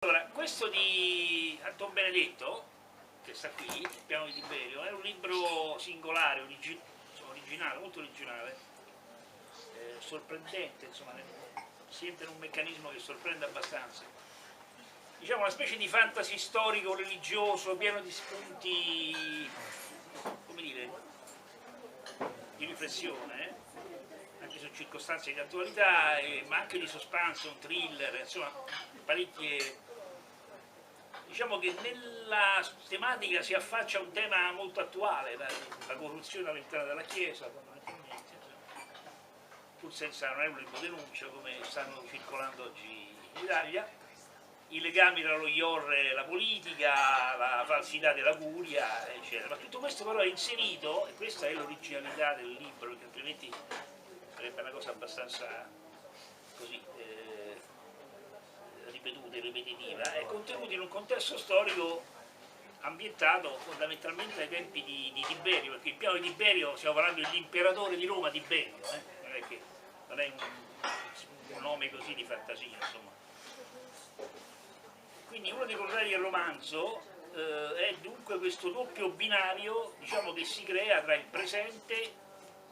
Allora, questo di Anton Benedetto, che sta qui, Il piano di Tiberio, è un libro singolare, originale, molto originale, sorprendente, insomma, si entra in un meccanismo che sorprende abbastanza. Diciamo una specie di fantasy storico, religioso, pieno di spunti, come dire, di riflessione, anche su circostanze di attualità, ma anche di suspense, un thriller, insomma, parecchie. Diciamo che nella tematica si affaccia un tema molto attuale, la corruzione all'interno della Chiesa, fondamentalmente, pur senza, non è un libro denuncia come stanno circolando oggi in Italia, i legami tra lo IOR e la politica, la falsità della curia, eccetera. Ma tutto questo però è inserito, e questa è l'originalità del libro, perché altrimenti sarebbe una cosa abbastanza così ripetuta e ripetitiva, è contenuto in un contesto storico ambientato fondamentalmente ai tempi di Tiberio, perché il piano di Tiberio, stiamo parlando dell'imperatore di Roma Tiberio, non è un nome così di fantasia, insomma. Quindi uno dei contrari del romanzo è dunque questo doppio binario, diciamo, che si crea tra il presente,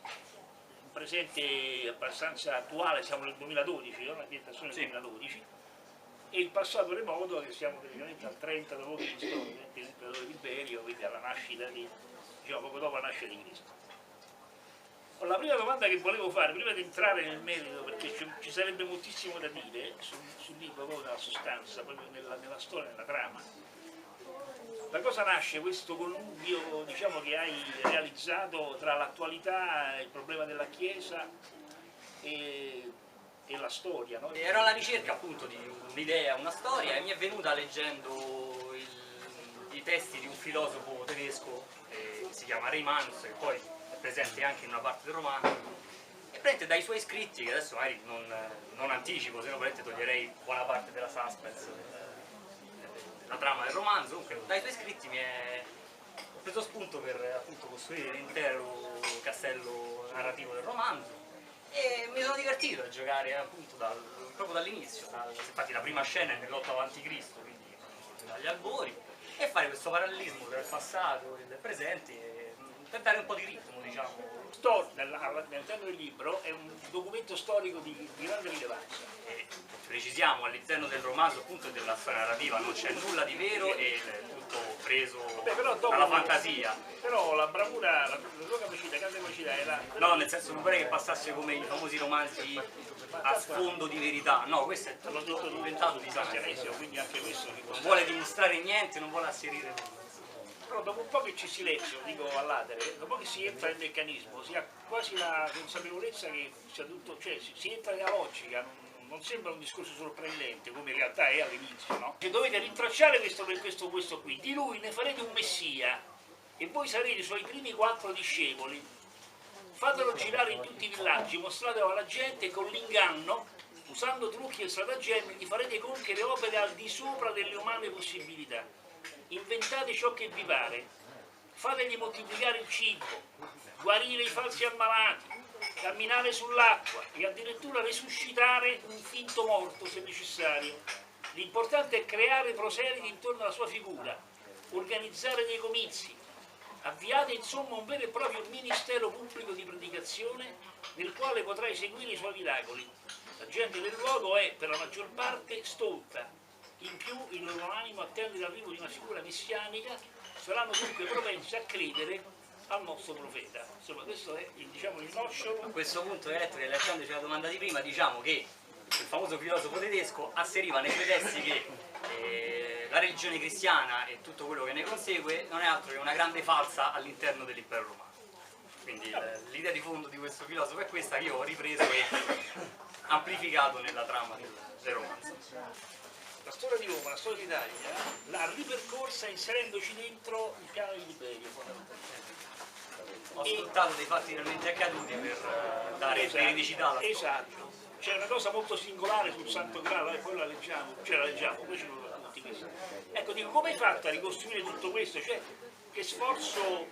un presente abbastanza attuale, siamo nel 2012, l'ambientazione del 2012, e il passato remoto, che siamo praticamente al 30 d.C., dell'imperatore Tiberio, quindi alla nascita diciamo poco dopo la nascita di Cristo. La prima domanda che volevo fare, prima di entrare nel merito, perché ci sarebbe moltissimo da dire sul libro, proprio nella sostanza, proprio nella storia, nella trama. Da cosa nasce questo connubio, diciamo, che hai realizzato tra l'attualità, il problema della Chiesa e la storia, no? Ero alla ricerca appunto di un'idea, una storia, e mi è venuta leggendo i testi di un filosofo tedesco che si chiama Reymans, che poi è presente anche in una parte del romanzo, e prende dai suoi scritti, che adesso magari non anticipo, se no toglierei buona parte della suspense, la trama del romanzo. Comunque dai suoi scritti ho preso spunto per appunto costruire l'intero castello narrativo del romanzo. E mi sono divertito a giocare appunto proprio dall'inizio, infatti la prima scena è nell'8 a.C., quindi dagli albori, e fare questo parallelismo tra il passato e il presente per dare un po' di ritmo, diciamo. All'interno del libro è un documento storico di grande rilevanza. E precisiamo, all'interno del romanzo appunto e della storia narrativa non c'è nulla di vero e tutto preso dalla fantasia. Però la bravura, la tua capacità, grande capacità era... No, nel senso non vorrei che passasse come i famosi romanzi a sfondo di verità, no, questo è tutto diventato di sangue, quindi anche questo non vuole dimostrare niente, non vuole asserire nulla. Però dopo un po' che ci si legge, dico all'atere, dopo che si entra nel meccanismo, si ha quasi la consapevolezza che sia tutto, cioè si entra nella logica, non sembra un discorso sorprendente come in realtà è all'inizio, no? Cioè, dovete rintracciare questo qui, di lui ne farete un messia e voi sarete i suoi primi 4 discepoli, fatelo girare in tutti i villaggi, mostratelo alla gente con l'inganno, usando trucchi e stratagemmi, gli farete compiere opere al di sopra delle umane possibilità. Inventate ciò che vi pare, fategli moltiplicare il cibo, guarire i falsi ammalati, camminare sull'acqua e addirittura resuscitare un finto morto se necessario. L'importante è creare proseliti intorno alla sua figura, organizzare dei comizi, avviate insomma un vero e proprio ministero pubblico di predicazione nel quale potrà eseguire i suoi miracoli. La gente del luogo è per la maggior parte stolta. In più il loro animo attende l'arrivo di una figura messianica, saranno dunque propensi a credere al nostro profeta. Insomma, questo è diciamo, il nocciolo. A questo punto, hai letto che lasciandoci la domanda di prima, diciamo che il famoso filosofo tedesco asseriva nei suoi testi che la religione cristiana e tutto quello che ne consegue non è altro che una grande falsa all'interno dell'impero romano. Quindi l'idea di fondo di questo filosofo è questa, che io ho ripreso e amplificato nella trama del romanzo. La storia di Roma, la storia d'Italia, l'ha ripercorsa inserendoci dentro il piano di Tiberio, fondamentalmente. Ho sfruttato dei fatti realmente accaduti per dare veridicità alla storia. Esatto. C'è una cosa molto singolare sul Santo Graal, e poi la leggiamo, poi ce lo racconti questo. Ecco, dico, come hai fatto a ricostruire tutto questo? Cioè, che sforzo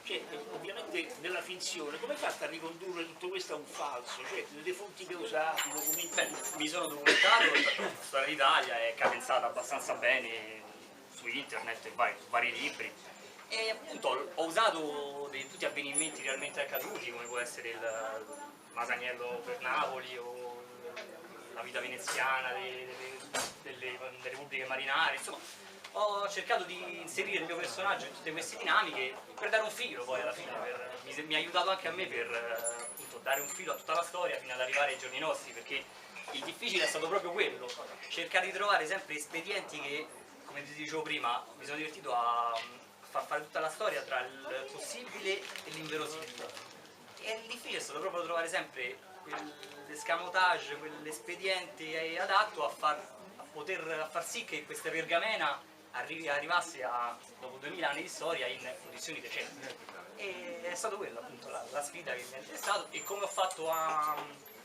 Cioè, ovviamente nella finzione, come hai fatto a ricondurre tutto questo a un falso? Cioè, le fonti che usate, i documenti? Beh, mi sono documentato, la storia d'Italia è cadenzata abbastanza bene su internet e vari libri. E appunto ho usato tutti avvenimenti realmente accaduti, come può essere il Masaniello per Napoli o la vita veneziana delle repubbliche marinare, insomma ho cercato di inserire il mio personaggio in tutte queste dinamiche per dare un filo poi alla fine, mi ha aiutato anche a me per appunto dare un filo a tutta la storia fino ad arrivare ai giorni nostri, perché il difficile è stato proprio quello, cercare di trovare sempre espedienti che, come ti dicevo prima, mi sono divertito a far fare tutta la storia tra il possibile e l'inverosimile. E il difficile è stato proprio trovare sempre quell'escamotage, quell'espediente adatto a far sì che questa pergamena arrivasse dopo 2000 anni di storia in condizioni decenti. E è stato quella appunto la sfida che mi ha interessato, e come ho fatto a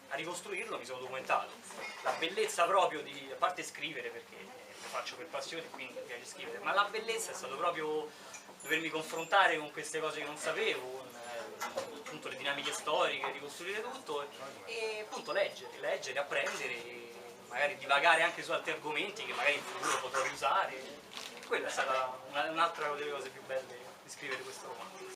ricostruirlo mi sono documentato. La bellezza proprio a parte scrivere, perché lo faccio per passione, quindi mi piace scrivere, ma la bellezza è stato proprio dovermi confrontare con queste cose che non sapevo, con appunto le dinamiche storiche, ricostruire tutto e appunto leggere, apprendere, e magari divagare anche su altri argomenti che magari in futuro potrò riusare. E quella è stata un'altra delle cose più belle di scrivere questo romanzo.